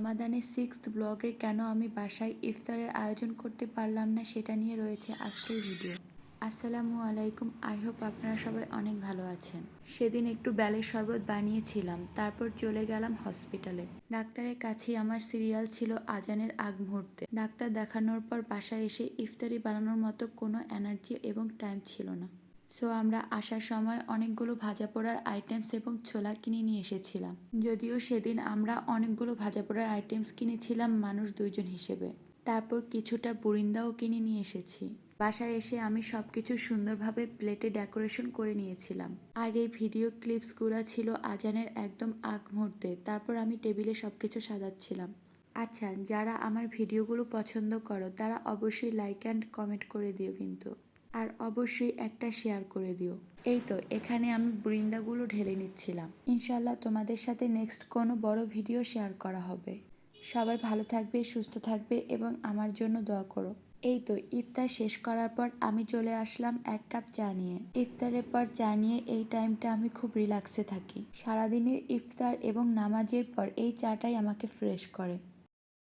রমাদানের 6th ব্লগে কেন আমি বাসায় ইফতারের আয়োজন করতে পারলাম না সেটা নিয়ে রয়েছে আজকের ভিডিও। আসসালামু আলাইকুম, আই হোপ আপনারা সবাই অনেক ভালো আছেন। সেদিন একটু বেলের শরবত বানিয়েছিলাম, তারপর চলে গেলাম হসপিটালে। ডাক্তারের কাছেই আমার সিরিয়াল ছিল আজানের আগ মুহূর্তে। ডাক্তার দেখানোর পর বাসায় এসে ইফতারি বানানোর মতো কোনো এনার্জি এবং টাইম ছিল না। সো আমরা আসার সময় অনেকগুলো ভাজা পোড়ার আইটেমস এবং ছোলা কিনে নিয়ে এসেছিলাম। যদিও সেদিন আমরা অনেকগুলো ভাজা পোড়ার আইটেমস কিনেছিলাম মানুষ 2 জন হিসেবে। তারপর কিছুটা বুরিন্দাও কিনে নিয়ে এসেছি। বাসায় এসে আমি সবকিছু সুন্দরভাবে প্লেটে ডেকোরেশন করে নিয়েছিলাম। আর এই ভিডিও ক্লিপসগুলো ছিল আজানের একদম আগ মুহূর্তে। তারপর আমি টেবিলে সবকিছু সাজাচ্ছিলাম। আচ্ছা, যারা আমার ভিডিওগুলো পছন্দ করো তারা অবশ্যই লাইক অ্যান্ড কমেন্ট করে দিও কিন্তু। আর অবশ্যই একটা শেয়ার করে দিও। এই তো এখানে আমি বৃন্দাগুলো ঢেলে নিচ্ছিলাম। ইনশাল্লাহ তোমাদের সাথে নেক্সট কোনো বড় ভিডিও শেয়ার করা হবে। সবাই ভালো থাকবে, সুস্থ থাকবে এবং আমার জন্য দোয়া করো। এই তো ইফতার শেষ করার পর আমি চলে আসলাম 1 কাপ চা নিয়ে। ইফতারের পর চা নিয়ে এই টাইমটা আমি খুব রিল্যাক্সে থাকি। সারাদিনের ইফতার এবং নামাজের পর এই চাটাই আমাকে ফ্রেশ করে।